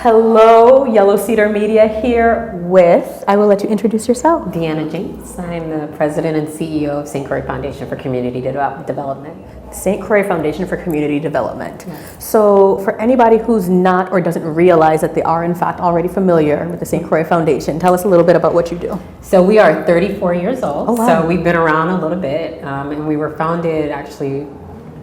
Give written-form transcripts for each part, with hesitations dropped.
Hello, Yellow Cedar Media here with, I will let you introduce yourself. Deanna James. I'm the president and CEO of St. Croix Foundation for Community Development. St. Croix Foundation for Community Development. Yes. So for anybody who's not or doesn't realize that they are in fact already familiar with the St. Croix Foundation, tell us a little bit about what you do. So we are 34 years old. Oh, wow. So we've been around a little bit, and we were founded actually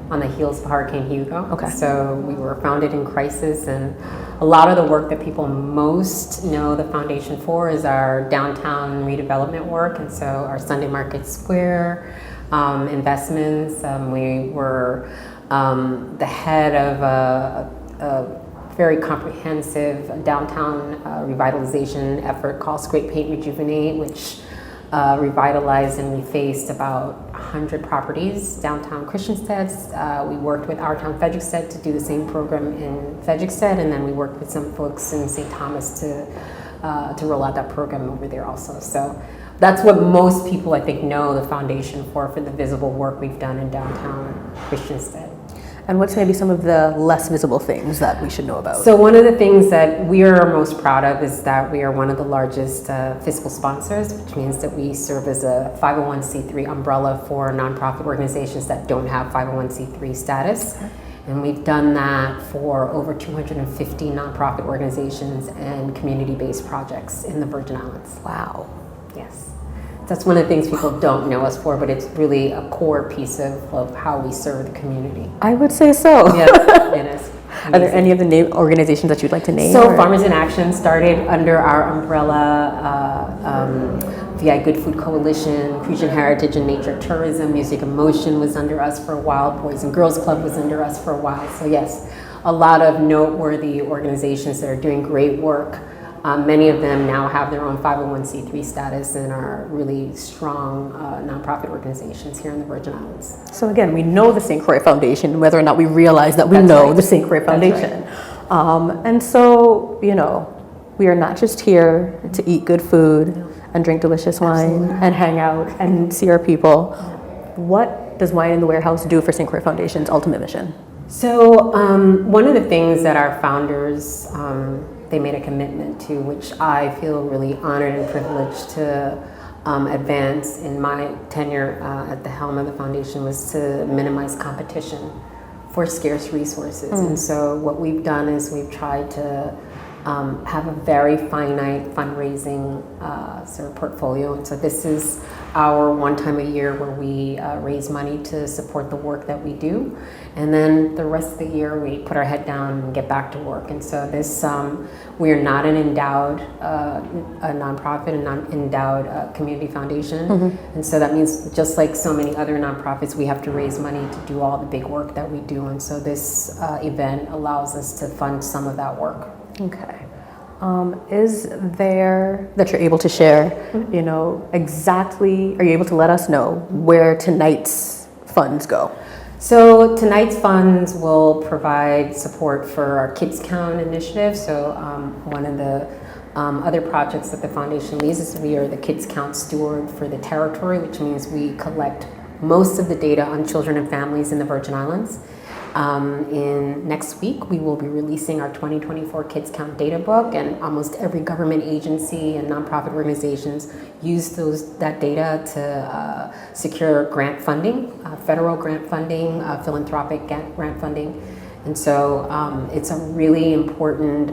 on the heels of Hurricane Hugo. Okay. So we were founded in crisis, and a lot of the work that people most know the foundation for is our downtown redevelopment work, and so our Sunday Market Square investments. We were the head of a very comprehensive downtown revitalization effort called Scrape Paint Rejuvenate, which revitalized and refaced about 100 properties downtown Christiansted. We worked with Our Town Frederiksted to do the same program in Frederiksted, and then we worked with some folks in St. Thomas to roll out that program over there also. So that's what most people, I think, know the foundation for the visible work we've done in downtown Christiansted. And what's maybe some of the less visible things that we should know about? So one of the things that we are most proud of is that we are one of the largest fiscal sponsors, which means that we serve as a 501c3 umbrella for nonprofit organizations that don't have 501c3 status. Okay. And we've done that for over 250 nonprofit organizations and community-based projects in the Virgin Islands. Wow. Yes. That's one of the things people don't know us for, but it's really a core piece of how we serve the community. I would say so. Yeah, it is. Amazing. Are there any of the organizations that you'd like to name? So Farmers in Action started under our umbrella, VI Good Food Coalition, Christian Heritage and Nature Tourism, Music and Motion was under us for a while, Boys and Girls Club was under us for a while. So yes, a lot of noteworthy organizations that are doing great work. Many of them now have their own 501c3 status and are really strong nonprofit organizations here in the Virgin Islands. So again, we know the St. Croix Foundation, whether or not we realize that we know the St. Croix Foundation. Right. And so, you know, we are not just here to eat good food and drink delicious wine and hang out and see our people. What does Wine in the Warehouse do for St. Croix Foundation's ultimate mission? So one of the things that our founders they made a commitment to, which I feel really honored and privileged to advance in my tenure at the helm of the foundation, was to minimize competition for scarce resources. And so what we've done is we've tried to have a very finite fundraising sort of portfolio. And so this is our one time a year where we raise money to support the work that we do. And then the rest of the year we put our head down and get back to work. And so this, we are not an endowed a nonprofit, a non-endowed community foundation. And so that means just like so many other nonprofits, we have to raise money to do all the big work that we do. And so this event allows us to fund some of that work. Okay. Is there, that you're able to share, you know, exactly, are you able to let us know where tonight's funds go? So tonight's funds will provide support for our Kids Count initiative. So one of the other projects that the foundation leads is we are the Kids Count steward for the territory, which means we collect most of the data on children and families in the Virgin Islands. In next week, we will be releasing our 2024 Kids Count data book, and almost every government agency and nonprofit organizations use that data to secure grant funding, federal grant funding, philanthropic grant funding. And so it's a really important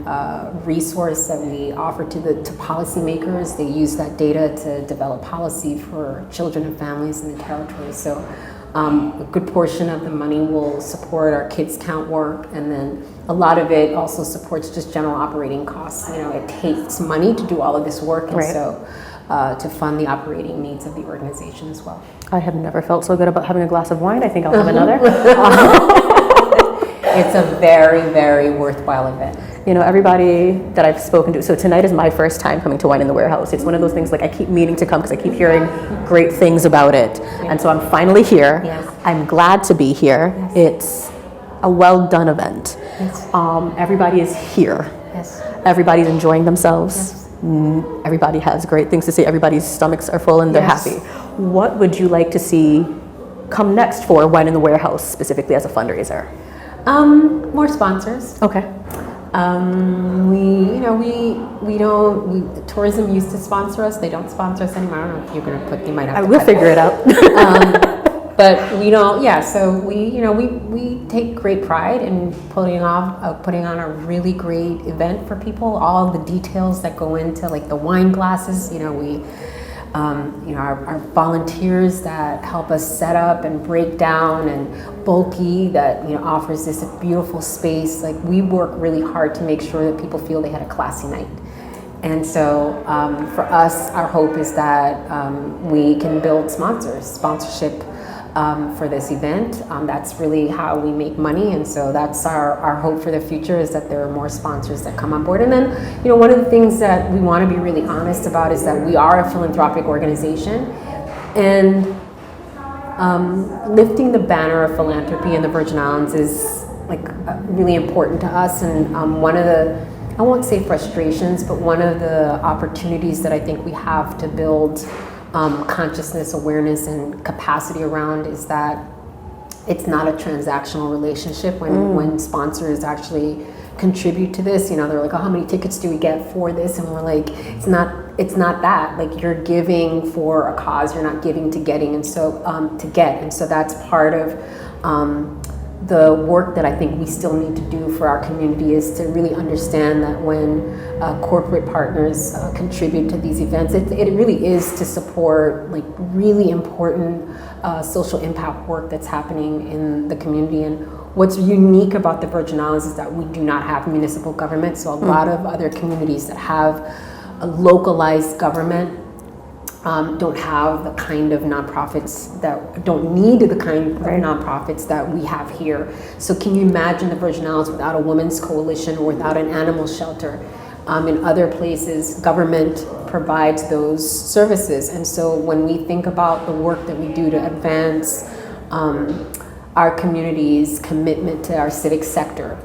resource that we offer to policymakers. They use that data to develop policy for children and families in the territory. So a good portion of the money will support our Kids Count work, and then a lot of it also supports just general operating costs. You know, it takes money to do all of this work, and so to fund the operating needs of the organization as well. I have never felt so good about having a glass of wine. I think I'll have another. It's a very, very worthwhile event. You know, everybody that I've spoken to, so tonight is my first time coming to Wine in the Warehouse. It's one of those things, like, I keep meaning to come because I keep hearing great things about it. And so I'm finally here. Yes. I'm glad to be here. Yes. It's a well done event. Yes. Everybody is here. Yes. Everybody's enjoying themselves. Yes. Everybody has great things to say. Everybody's stomachs are full and they're happy. What would you like to see come next for Wine in the Warehouse, specifically as a fundraiser? More sponsors. Okay. Tourism used to sponsor us. They don't sponsor us anymore. I don't know if you're going to put, you might have to We'll cut figure it out. But we don't, yeah, so we take great pride in putting on a really great event for people. All the details that go into like the wine glasses, our volunteers that help us set up and break down, and Bulky that offers this beautiful space. Like, we work really hard to make sure that people feel they had a classy night. And so for us, our hope is that we can build sponsorship for this event. That's really how we make money, and so that's our hope for the future, is that there are more sponsors that come on board. And then, one of the things that we want to be really honest about is that we are a philanthropic organization, and lifting the banner of philanthropy in the Virgin Islands is like really important to us. And one of the, I won't say frustrations, but one of the opportunities that I think we have to build consciousness, awareness, and capacity around is that it's not a transactional relationship when sponsors actually contribute to this. They're like, oh, how many tickets do we get for this? And we're like, it's not that. Like, you're giving for a cause, you're not giving to getting, and so to get. And so that's part of the work that I think we still need to do for our community, is to really understand that when corporate partners contribute to these events, it really is to support like really important social impact work that's happening in the community. And what's unique about the Virgin Islands is that we do not have municipal government. So a lot of other communities that have a localized government don't have the kind of nonprofits don't need the kind of nonprofits that we have here. So can you imagine the Virgin Islands without a women's coalition or without an animal shelter? In other places, government provides those services. And so when we think about the work that we do to advance our community's commitment to our civic sector,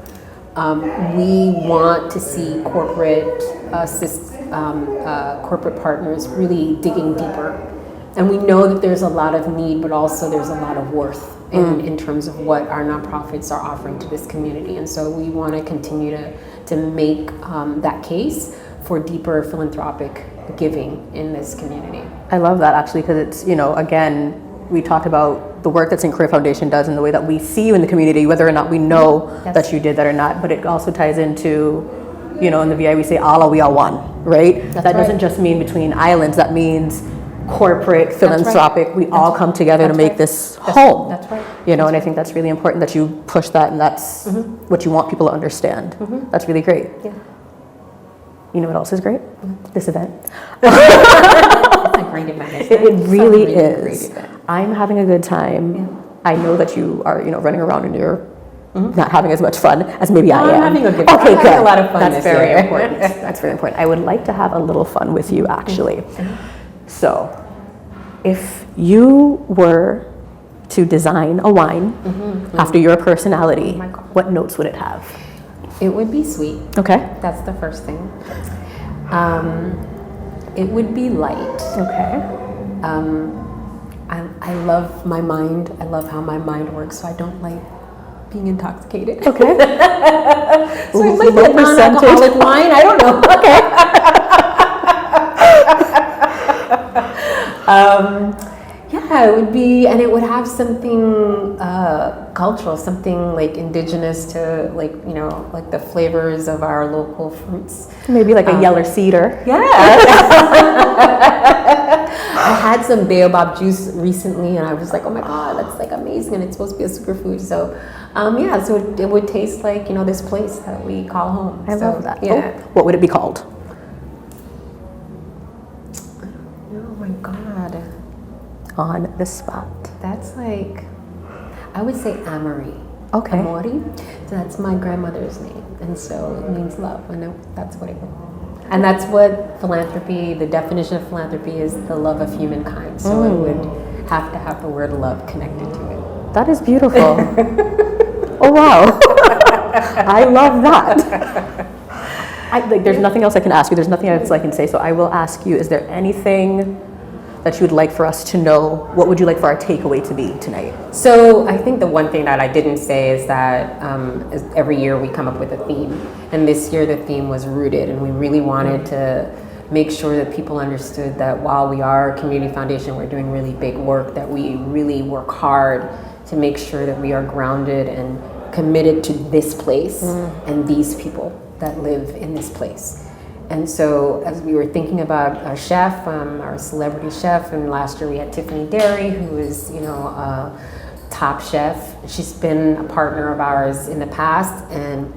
we want to see corporate partners really digging deeper. And we know that there's a lot of need, but also there's a lot of worth in terms of what our nonprofits are offering to this community. And so we want to continue to make that case for deeper philanthropic giving in this community. I love that, actually, because it's, again, we talked about the work that St. Croix Foundation does and the way that we see you in the community, whether or not we know that you did that or not, but it also ties into, in the VI we say, Allah, we are one, right? That doesn't just mean between islands, that means corporate, philanthropic, we all come together to make this home. That's right. And I think that's really important that you push that, and that's what you want people to understand. That's really great. Yeah. You know what else is great? This event. It's a great event. It really is. I'm having a good time. Yeah. I know that you are, running around and you're not having as much fun as maybe I am. I'm having a good time. Okay, good. A lot of fun. That's very important. That's very important. I would like to have a little fun with you, actually. So, if you were to design a wine after your personality, what notes would it have? It would be sweet. Okay. That's the first thing. It would be light. Okay. I love my mind. I love how my mind works, so I don't like being intoxicated. Okay. So it might be a non-alcoholic wine. I don't know. Okay. Yeah, it would be, and it would have something cultural, something like indigenous to, like, like the flavors of our local fruits. Maybe like a Yellow Cedar. Yeah. I had some baobab juice recently, and I was like, oh my God, that's like amazing, and it's supposed to be a superfood. So, so it would taste like, this place that we call home. I love that. Yeah. Oh, what would it be called? Oh my God. On the spot. That's like, I would say Amory. Okay. Amori. So that's my grandmother's name, and so it means love, and that's what it means. And that's what philanthropy, the definition of philanthropy is the love of humankind. So it would have to have the word love connected to it. That is beautiful. Oh, wow. I love that. There's nothing else I can ask you. There's nothing else I can say. So I will ask you, is there anything that you would like for us to know? What would you like for our takeaway to be tonight? So I think the one thing that I didn't say is that every year we come up with a theme. And this year the theme was rooted, and we really wanted to make sure that people understood that while we are a community foundation, we're doing really big work, that we really work hard to make sure that we are grounded and committed to this place and these people that live in this place. And so as we were thinking about our chef, our celebrity chef, and last year we had Tiffany Derry, who is, a top chef. She's been a partner of ours in the past, and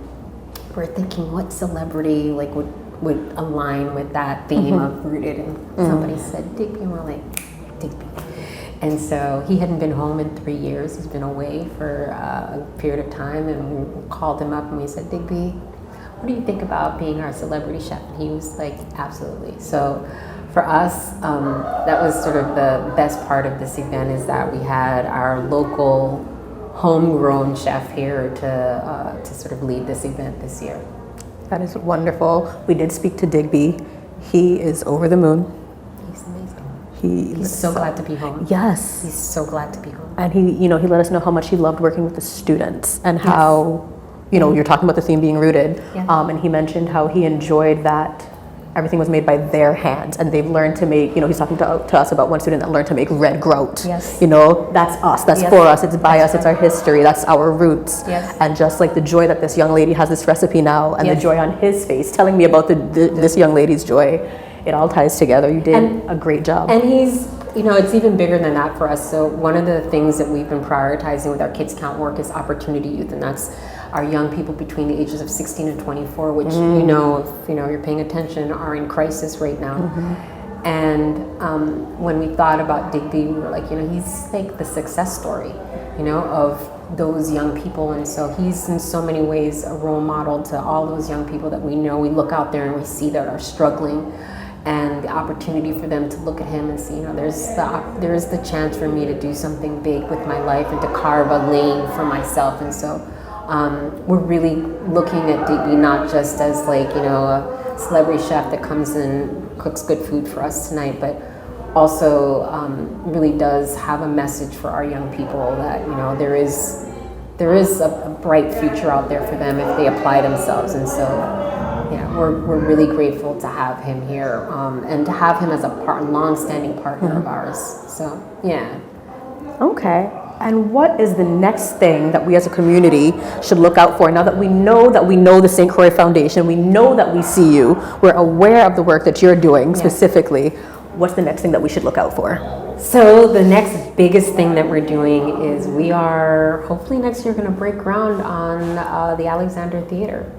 we're thinking what celebrity would align with that theme of rooted, and somebody said Digby, and we're like, Digby. And so he hadn't been home in 3 years. He's been away for a period of time, and we called him up and we said, Digby, what do you think about being our celebrity chef? And he was like, absolutely. So for us, that was sort of the best part of this event, is that we had our local homegrown chef here to sort of lead this event this year. That is wonderful. We did speak to Digby. He is over the moon. He's amazing. He's so glad to be home. Yes. He's so glad to be home. And he let us know how much he loved working with the students, and how, you're talking about the theme being rooted. Yeah. And he mentioned how he enjoyed that everything was made by their hands, and they've learned to make, he's talking to us about one student that learned to make red grout. Yes. That's us, that's for us, it's by us, it's our history, that's our roots. Yes. And just like the joy that this young lady has this recipe now, and the joy on his face, telling me about this young lady's joy, it all ties together. You did a great job. And he's, it's even bigger than that for us. So one of the things that we've been prioritizing with our Kids Count work is opportunity youth, and that's our young people between the ages of 16 and 24, which if you're paying attention, are in crisis right now. And when we thought about Digby, we were like, he's like the success story, of those young people. And so he's in so many ways a role model to all those young people that we know. We look out there and we see that are struggling, and the opportunity for them to look at him and see, there is the chance for me to do something big with my life and to carve a lane for myself. And so we're really looking at Digby not just as a celebrity chef that comes and cooks good food for us tonight, but also really does have a message for our young people that there is a bright future out there for them if they apply themselves. And so we're really grateful to have him here, and to have him as a long-standing partner of ours. So Okay. And what is the next thing that we as a community should look out for now that we know the St. Croix Foundation, we know that we see you, we're aware of the work that you're doing specifically, what's the next thing that we should look out for? So the next biggest thing that we're doing is we are hopefully next year going to break ground on the Alexander Theater.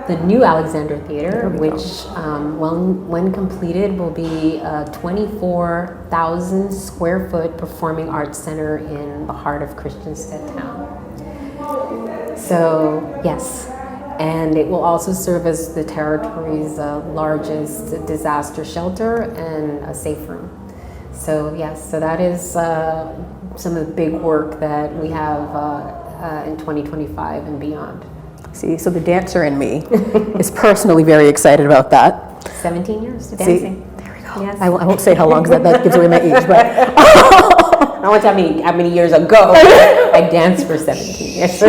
The new Alexander Theater, which when completed will be a 24,000 square foot performing arts center in the heart of Christiansted town. So yes, and it will also serve as the territory's largest disaster shelter and a safe room. So yes, so that is some of the big work that we have in 2025 and beyond. See, so the dancer in me is personally very excited about that. 17 years of dancing. See, there we go. Yes. I won't say how long, because that gives away my age, but I don't want to tell how many years ago I danced for 17 years.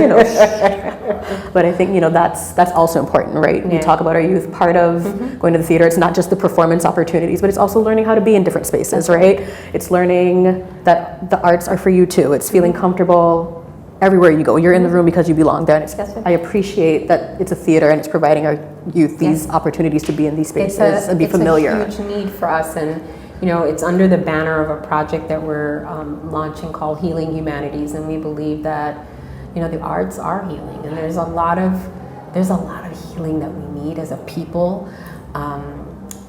But I think that's also important, right? We talk about our youth. Part of going to the theater, it's not just the performance opportunities, but it's also learning how to be in different spaces, right? It's learning that the arts are for you too. It's feeling comfortable everywhere you go. You're in the room because you belong there. And I appreciate that it's a theater and it's providing our youth these opportunities to be in these spaces and be familiar. It's a huge need for us, and it's under the banner of a project that we're launching called Healing Humanities, and we believe that the arts are healing, and there's a lot of healing that we need as a people.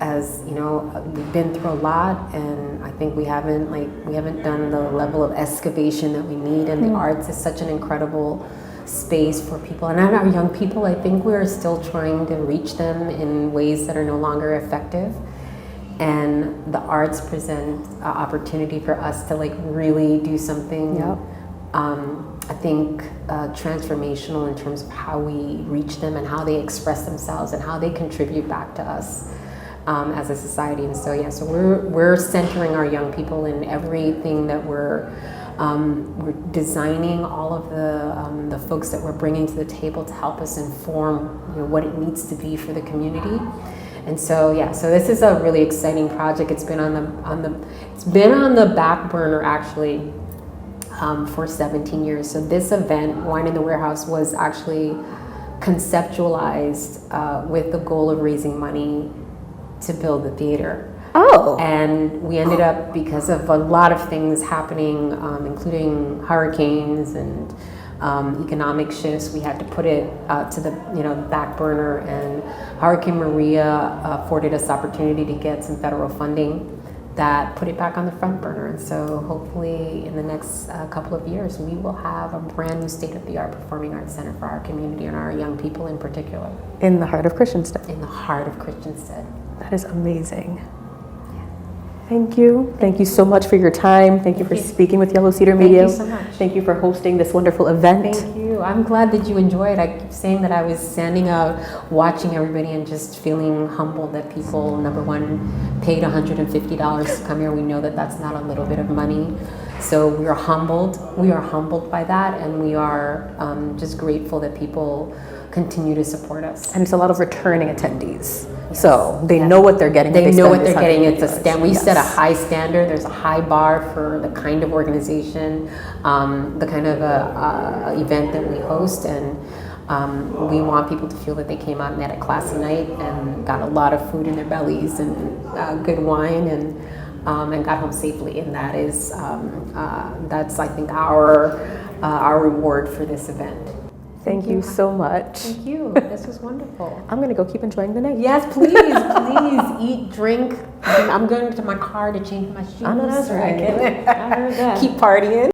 As we've been through a lot, and I think we haven't done the level of excavation that we need, and the arts is such an incredible space for people. And our young people, I think we're still trying to reach them in ways that are no longer effective, and the arts present an opportunity for us to really do something I think transformational in terms of how we reach them and how they express themselves and how they contribute back to us. as a society. And so, yeah, so we're centering our young people in everything that we're designing, all of the folks that we're bringing to the table to help us inform, what it needs to be for the community. And so, yeah, so this is a really exciting project. It's been on the back burner actually for 17 years. So this event, Wine in the Warehouse, was actually conceptualized with the goal of raising money to build the theater. Oh. And we ended up, because of a lot of things happening, including hurricanes and economic shifts, we had to put it to the back burner. And Hurricane Maria afforded us opportunity to get some federal funding that put it back on the front burner. And so hopefully in the next couple of years, we will have a brand new state-of-the-art performing arts center for our community and our young people in particular. In the heart of Christiansted. In the heart of Christiansted. That is amazing. Thank you. Thank you so much for your time. Thank you for speaking with Yellow Cedar Media. Thank you so much. Thank you for hosting this wonderful event. Thank you. I'm glad that you enjoyed. I keep saying that I was standing out, watching everybody, and just feeling humbled that people, number one, paid $150 to come here. We know that that's not a little bit of money. So we are humbled. We are humbled by that, and we are just grateful that people continue to support us. And it's a lot of returning attendees. So they know what they're getting. They know what they're getting. It's a stand. We set a high standard. There's a high bar for the kind of organization, the kind of event that we host, and we want people to feel that they came out and had a classy night and got a lot of food in their bellies and good wine and got home safely. And that is that's, I think, our reward for this event. Thank you so much. Thank you. This was wonderful. I'm going to go keep enjoying the night. Yes, please, please eat, drink. I'm going to my car to change my shoes. I know that's right. I heard that. Keep partying.